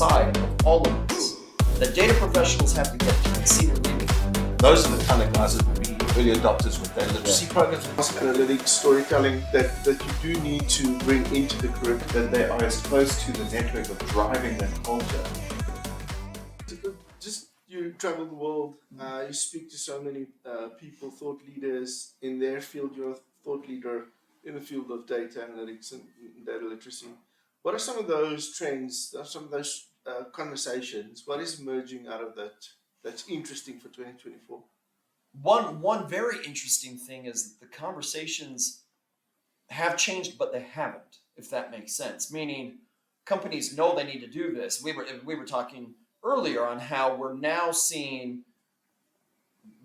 outside of all of this. The data professionals have to get to senior leading. Those are the kind of guys that will be early adopters with their literacy programs. Analytics, storytelling that you do need to bring into the curriculum, that they are as close to the network of driving that culture. Just you travel the world, you speak to so many people, thought leaders in their field. You're a thought leader in the field of data analytics and data literacy. What are some of those trends, some of those conversations? What is emerging out of that that's interesting for 2024? One very interesting thing is the conversations have changed, but they haven't, if that makes sense. Meaning, companies know they need to do this. We were talking earlier on how we're now seeing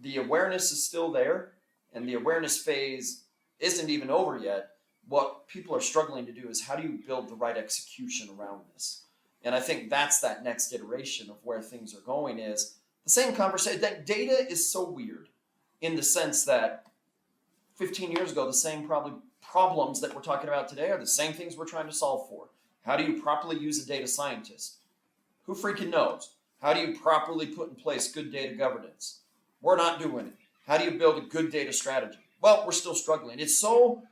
the awareness is still there, and the awareness phase isn't even over yet. What people are struggling to do is, how do you build the right execution around this? And I think that's that next iteration of where things are going. Is the same conversation. That data is so weird in the sense that 15 years ago, the same problems that we're talking about today are the same things we're trying to solve for. How do you properly use a data scientist? Who freaking knows? How do you properly put in place good data governance? We're not doing it. How do you build a good data strategy? Well, we're still struggling. It's so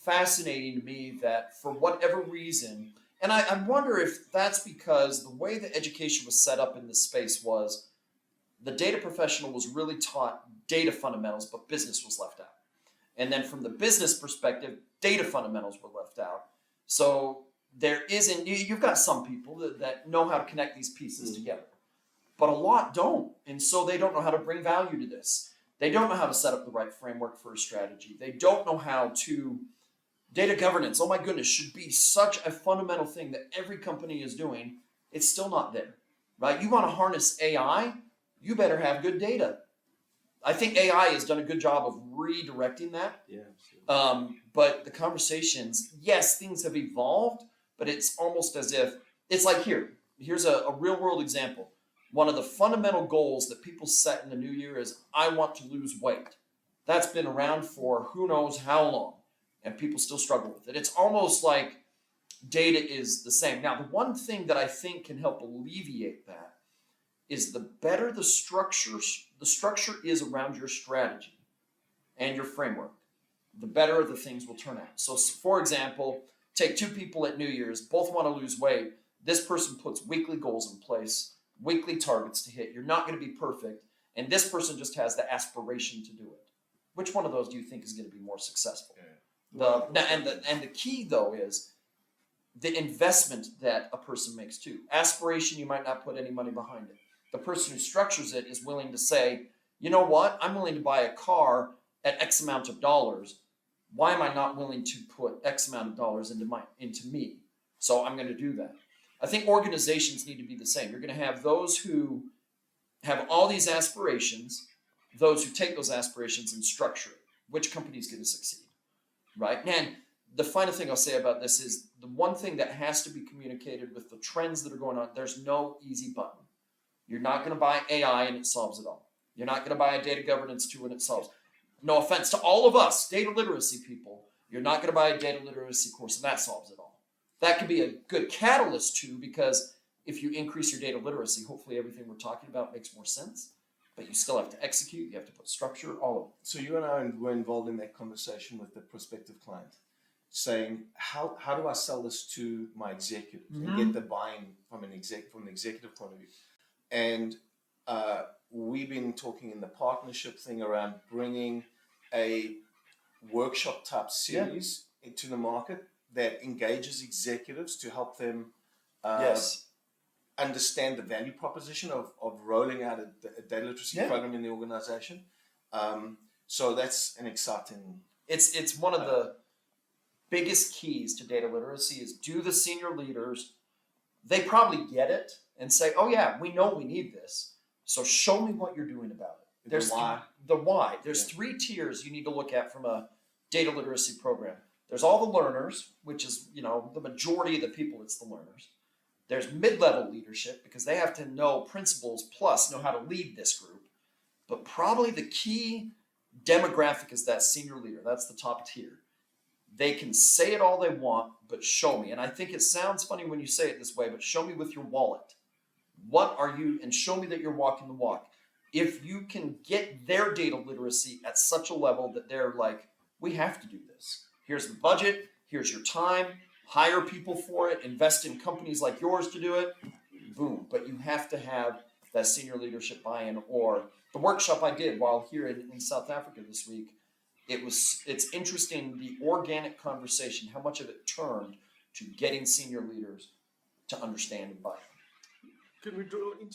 fascinating to me that for whatever reason, and I wonder if that's because the way that education was set up in this space was the data professional was really taught data fundamentals, but business was left out. And then from the business perspective, data fundamentals were left out. So there isn't, you've got some people that know how to connect these pieces together, but a lot don't. And so they don't know how to bring value to this. They don't know how to set up the right framework for a strategy. They don't know how to, data governance, oh my goodness, should be such a fundamental thing that every company is doing. It's still not there, right? You want to harness AI, you better have good data. I think AI has done a good job of redirecting that. Yeah, absolutely. But the conversations, yes, things have evolved, but it's almost as if, it's like here's a real world example. One of the fundamental goals that people set in the new year is, I want to lose weight. That's been around for who knows how long, and people still struggle with it. It's almost like data is the same. Now, the one thing that I think can help alleviate that is the better the structure is around your strategy and your framework, the better the things will turn out. So, for example, take two people at New Year's, both want to lose weight. This person puts weekly goals in place, weekly targets to hit. You're not going to be perfect. And this person just has the aspiration to do it. Which one of those do you think is going to be more successful? Yeah. And the key, though, is the investment that a person makes too. Aspiration, you might not put any money behind it. The person who structures it is willing to say, you know what, I'm willing to buy a car at X amount of dollars. Why am I not willing to put X amount of dollars into me? So I'm going to do that. I think organizations need to be the same. You're going to have those who have all these aspirations, those who take those aspirations and structure it. Which company is going to succeed, right? And the final thing I'll say about this is the one thing that has to be communicated with the trends that are going on, there's no easy button. You're not going to buy AI and it solves it all. You're not going to buy a data governance tool and it solves. No offense to all of us, data literacy people, you're not going to buy a data literacy course and that solves it all. That could be a good catalyst too, because if you increase your data literacy, hopefully everything we're talking about makes more sense, but you still have to execute, you have to put structure, all of it. So you and I were involved in that conversation with the prospective client, saying, how do I sell this to my executives and get the buy-in from an executive point of view? And we've been talking in the partnership thing around bringing a workshop type series into the market that engages executives to help them understand the value proposition of rolling out a data literacy program in the organization. So that's an exciting... It's one of the biggest keys to data literacy is, do the senior leaders, they probably get it and say, oh yeah, we know we need this. So show me what you're doing about it. There's the why. There's three tiers you need to look at from a data literacy program. There's all the learners, which is, the majority of the people, it's the learners. There's mid-level leadership, because they have to know principles plus know how to lead this group. But probably the key demographic is that senior leader. That's the top tier. They can say it all they want, but show me. And I think it sounds funny when you say it this way, but show me with your wallet. What are you, and show me that you're walking the walk. If you can get their data literacy at such a level that they're like, we have to do this. Here's the budget, here's your time, hire people for it, invest in companies like yours to do it, boom. But you have to have that senior leadership buy-in. Or the workshop I did while here in South Africa this week, it's interesting, the organic conversation, how much of it turned to getting senior leaders to understand and buy in. Can we drill into